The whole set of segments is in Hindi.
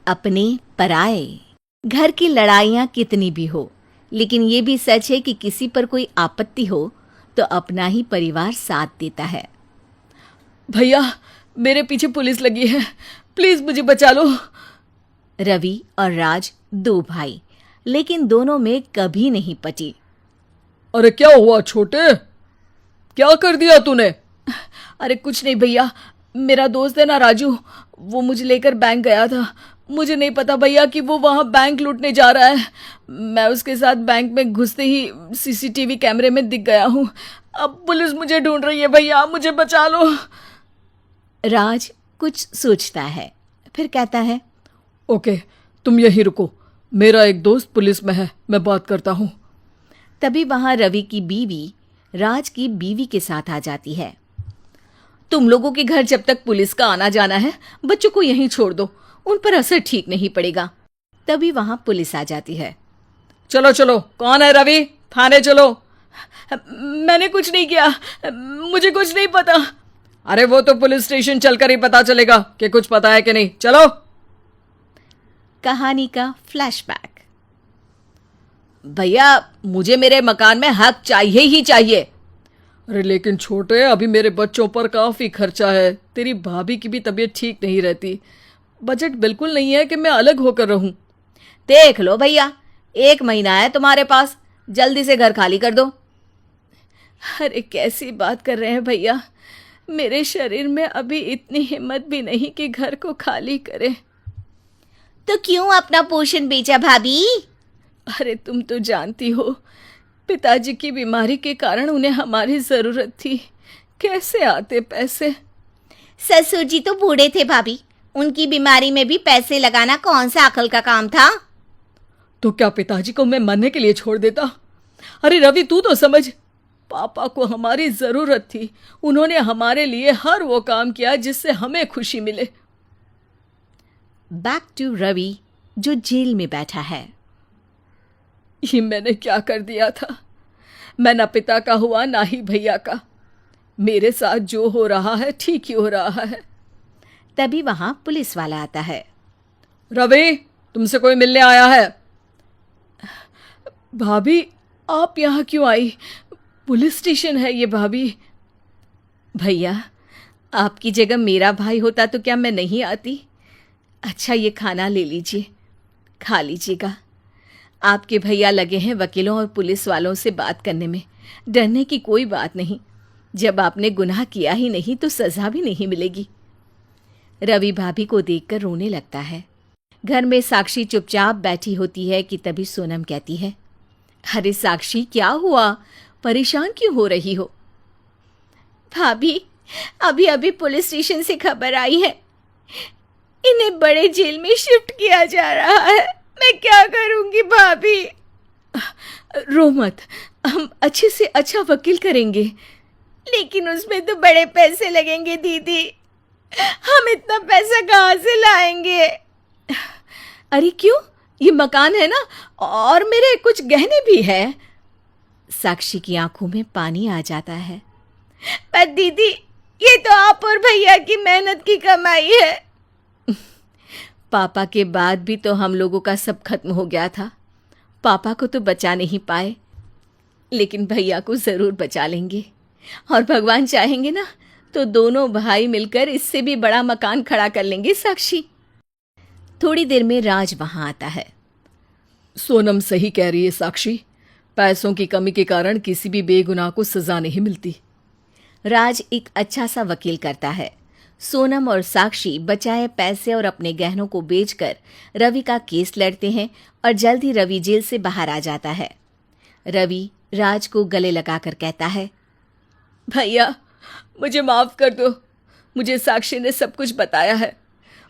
अपने पराए। घर की लड़ाइयाँ कितनी भी हो, लेकिन ये भी सच है कि किसी पर कोई आपत्ति हो तो अपना ही परिवार साथ देता है। भैया, मेरे पीछे पुलिस लगी है, प्लीज मुझे बचा लो। रवि और राज दो भाई, लेकिन दोनों में कभी नहीं पटी। अरे क्या हुआ छोटे, क्या कर दिया तूने? अरे कुछ नहीं भैया, मेरा दोस्त है ना राजू, वो मुझे लेकर बैंक गया था। मुझे नहीं पता भैया कि वो वहाँ बैंक लूटने जा रहा है। मैं उसके साथ बैंक में घुसते ही सीसीटीवी कैमरे में दिख गया हूँ। अब पुलिस मुझे ढूंढ रही है भैया, मुझे बचा लो। राज कुछ सोचता है, फिर कहता है, ओके, तुम यहीं रुको, मेरा एक दोस्त पुलिस में है, मैं बात करता हूँ। तभी वहां रवि की बीवी राज की बीवी के साथ आ जाती है। तुम लोगों के घर जब तक पुलिस का आना जाना है, बच्चों को यहीं छोड़ दो, उन पर असर ठीक नहीं पड़ेगा। तभी वहां पुलिस आ जाती है। चलो चलो, कौन है रवि, थाने चलो। मैंने कुछ नहीं किया, मुझे कुछ नहीं पता। अरे वो तो पुलिस स्टेशन चलकर ही पता चलेगा कि कुछ पता है कि नहीं, चलो। कहानी का फ्लैशबैक। भैया, मुझे मेरे मकान में हक चाहिए ही चाहिए। अरे लेकिन छोटे, अभी मेरे बच्चों पर काफी खर्चा है, तेरी भाभी की भी तबीयत ठीक नहीं रहती, बजट बिल्कुल नहीं है कि मैं अलग होकर रहूं। देख लो भैया, 1 महीना है तुम्हारे पास, जल्दी से घर खाली कर दो। अरे कैसी बात कर रहे हैं भैया, मेरे शरीर में अभी इतनी हिम्मत भी नहीं कि घर को खाली करे। तो क्यों अपना पोषण बेचा भाभी? अरे तुम तो जानती हो, पिताजी की बीमारी के कारण उन्हें हमारी जरूरत थी, कैसे आते पैसे। ससुर जी तो बूढ़े थे भाभी, उनकी बीमारी में भी पैसे लगाना कौन सा अकल का काम था। तो क्या पिताजी को मैं मरने के लिए छोड़ देता? अरे रवि, तू तो समझ, पापा को हमारी जरूरत थी, उन्होंने हमारे लिए हर वो काम किया जिससे हमें खुशी मिले। बैक टू रवि, जो जेल में बैठा है। ये मैंने क्या कर दिया था? मैं ना पिता का हुआ ना ही भैया का, मेरे साथ जो हो रहा है ठीक ही हो रहा है। तभी वहां पुलिस वाला आता है। रवि, तुमसे कोई मिलने आया है। भाभी, आप यहाँ क्यों आई? पुलिस स्टेशन है ये भाभी। भैया, आपकी जगह मेरा भाई होता तो क्या मैं नहीं आती? अच्छा, ये खाना ले लीजिए, खा लीजिएगा। आपके भैया लगे हैं वकीलों और पुलिस वालों से बात करने में, डरने की कोई बात नहीं, जब आपने गुनाह किया ही नहीं तो सजा भी नहीं मिलेगी। रवि भाभी को देखकर रोने लगता है। घर में साक्षी चुपचाप बैठी होती है कि तभी सोनम कहती है, अरे साक्षी, क्या हुआ, परेशान क्यों हो रही हो? भाभी, अभी अभी पुलिस स्टेशन से खबर आई है, इन्हें बड़े जेल में शिफ्ट किया जा रहा है, मैं क्या करूंगी भाभी? रो मत, हम अच्छे से अच्छा वकील करेंगे। लेकिन उसमें तो बड़े पैसे लगेंगे दीदी, हम इतना पैसा कहाँ से लाएंगे? अरे क्यों, ये मकान है ना, और मेरे कुछ गहने भी है। साक्षी की आंखों में पानी आ जाता है। पर दीदी, ये तो आप और भैया की मेहनत की कमाई है। पापा के बाद भी तो हम लोगों का सब खत्म हो गया था, पापा को तो बचा नहीं पाए, लेकिन भैया को जरूर बचा लेंगे, और भगवान चाहेंगे ना तो दोनों भाई मिलकर इससे भी बड़ा मकान खड़ा कर लेंगे। साक्षी। थोड़ी देर में राज वहां आता है। सोनम सही कह रही है साक्षी, पैसों की कमी के कारण किसी भी बेगुनाह को सजा नहीं मिलती। राज एक अच्छा सा वकील करता है। सोनम और साक्षी बचाए पैसे और अपने गहनों को बेचकर रवि का केस लड़ते हैं और जल्द ही रवि जेल से बाहर आ जाता है। रवि राज को गले लगाकर कहता है, भैया मुझे माफ कर दो, मुझे साक्षी ने सब कुछ बताया है।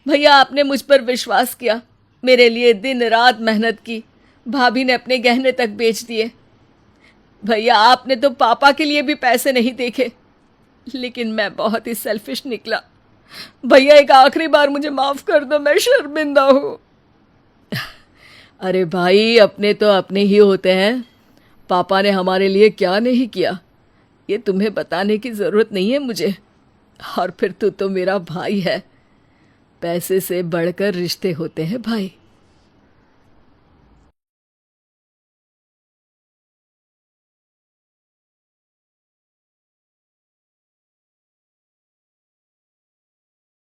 भैया, आपने मुझ पर विश्वास किया, मेरे लिए दिन रात मेहनत की, भाभी ने अपने गहने तक बेच दिए। भैया, आपने तो पापा के लिए भी पैसे नहीं देखे, लेकिन मैं बहुत ही सेल्फिश निकला। भैया, एक आखिरी बार मुझे माफ कर दो, मैं शर्मिंदा हूँ। अरे भाई, अपने तो अपने ही होते हैं, पापा ने हमारे लिए क्या नहीं किया ये तुम्हें बताने की ज़रूरत नहीं है मुझे। और फिर तू तो मेरा भाई है, पैसे से बढ़कर रिश्ते होते हैं भाई।